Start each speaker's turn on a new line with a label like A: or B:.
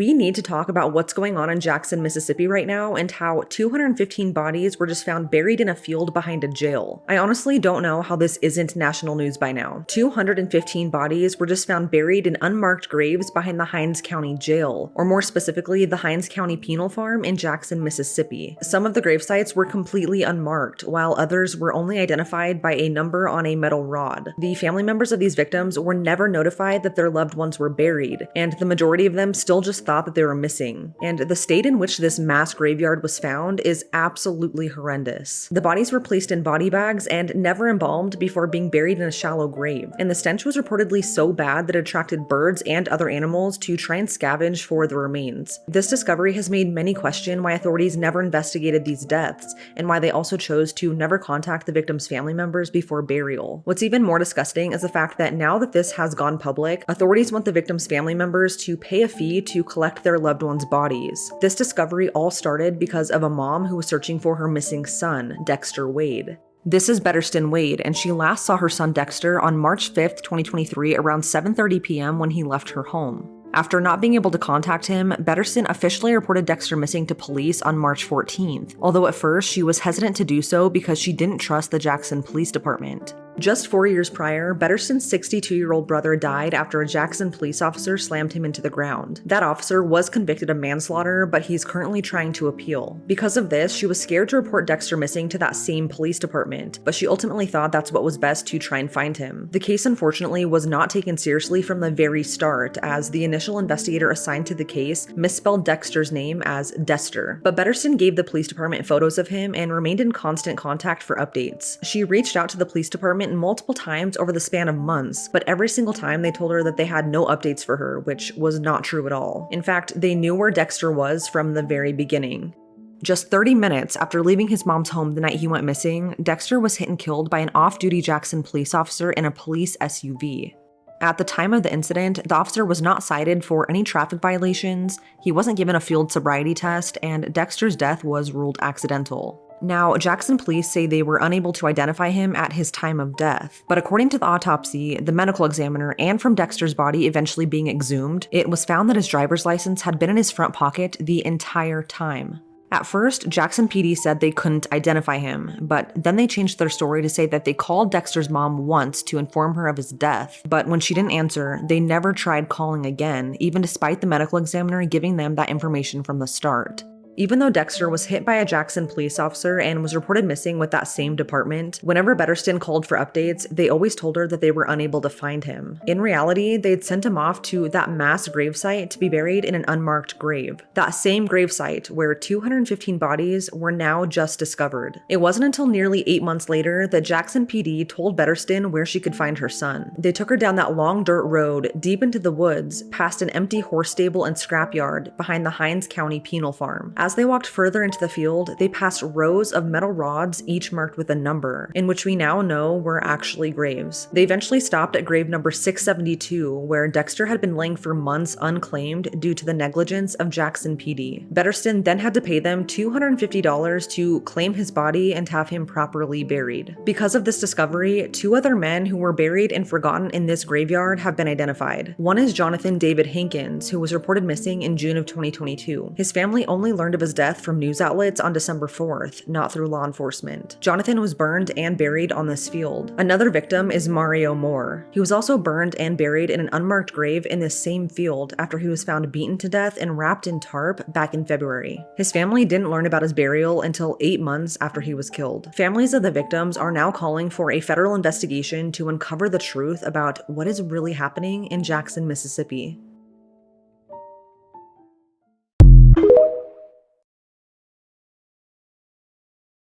A: We need to talk about what's going on in Jackson, Mississippi right now and how 215 bodies were just found buried in a field behind a jail. I honestly don't know how this isn't national news by now. 215 bodies were just found buried in unmarked graves behind the Hinds County Jail, or more specifically, the Hinds County Penal Farm in Jackson, Mississippi. Some of the grave sites were completely unmarked, while others were only identified by a number on a metal rod. The family members of these victims were never notified that their loved ones were buried, and the majority of them still just thought that they were missing. And the state in which this mass graveyard was found is absolutely horrendous. The bodies were placed in body bags and never embalmed before being buried in a shallow grave, and the stench was reportedly so bad that it attracted birds and other animals to try and scavenge for the remains. This discovery has made many question why authorities never investigated these deaths, and why they also chose to never contact the victims' family members before burial. What's even more disgusting is the fact that now that this has gone public, authorities want the victims' family members to pay a fee to collect their loved ones' bodies. This discovery all started because of a mom who was searching for her missing son, Dexter Wade. This is Betterston Wade, and she last saw her son Dexter on March 5th, 2023 around 7:30 p.m. when he left her home. After not being able to contact him, Betterston officially reported Dexter missing to police on March 14th, although at first she was hesitant to do so because she didn't trust the Jackson Police Department. Just 4 years prior, Betterston's 62-year-old brother died after a Jackson police officer slammed him into the ground. That officer was convicted of manslaughter, but he's currently trying to appeal. Because of this, she was scared to report Dexter missing to that same police department, but she ultimately thought that's what was best to try and find him. The case unfortunately was not taken seriously from the very start, as the initial investigator assigned to the case misspelled Dexter's name as Dester. But Betterston gave the police department photos of him and remained in constant contact for updates. She reached out to the police department multiple times over the span of months, but every single time they told her that they had no updates for her, which was not true at all. In fact, they knew where Dexter was from the very beginning. Just 30 minutes after leaving his mom's home the night he went missing, Dexter was hit and killed by an off-duty Jackson police officer in a police SUV. At the time of the incident, the officer was not cited for any traffic violations, he wasn't given a field sobriety test, and Dexter's death was ruled accidental. Now, Jackson police say they were unable to identify him at his time of death, but according to the autopsy, the medical examiner, and from Dexter's body eventually being exhumed, it was found that his driver's license had been in his front pocket the entire time. At first, Jackson PD said they couldn't identify him, but then they changed their story to say that they called Dexter's mom once to inform her of his death, but when she didn't answer, they never tried calling again, even despite the medical examiner giving them that information from the start. Even though Dexter was hit by a Jackson police officer and was reported missing with that same department, whenever Betterston called for updates, they always told her that they were unable to find him. In reality, they'd sent him off to that mass gravesite to be buried in an unmarked grave. That same gravesite where 215 bodies were now just discovered. It wasn't until nearly 8 months later that Jackson PD told Betterston where she could find her son. They took her down that long dirt road deep into the woods, past an empty horse stable and scrapyard behind the Hinds County Penal Farm. As they walked further into the field, they passed rows of metal rods, each marked with a number, in which we now know were actually graves. They eventually stopped at grave number 672, where Dexter had been laying for months unclaimed due to the negligence of Jackson PD. Betterston then had to pay them $250 to claim his body and have him properly buried. Because of this discovery, 2 other men who were buried and forgotten in this graveyard have been identified. One is Jonathan David Hankins, who was reported missing in June of 2022. His family only learned of his death from news outlets on December 4th, not through law enforcement. Jonathan was burned and buried on this field. Another victim is Mario Moore. He was also burned and buried in an unmarked grave in this same field after he was found beaten to death and wrapped in tarp back in February. His family didn't learn about his burial until 8 months after he was killed. Families of the victims are now calling for a federal investigation to uncover the truth about what is really happening in Jackson, Mississippi.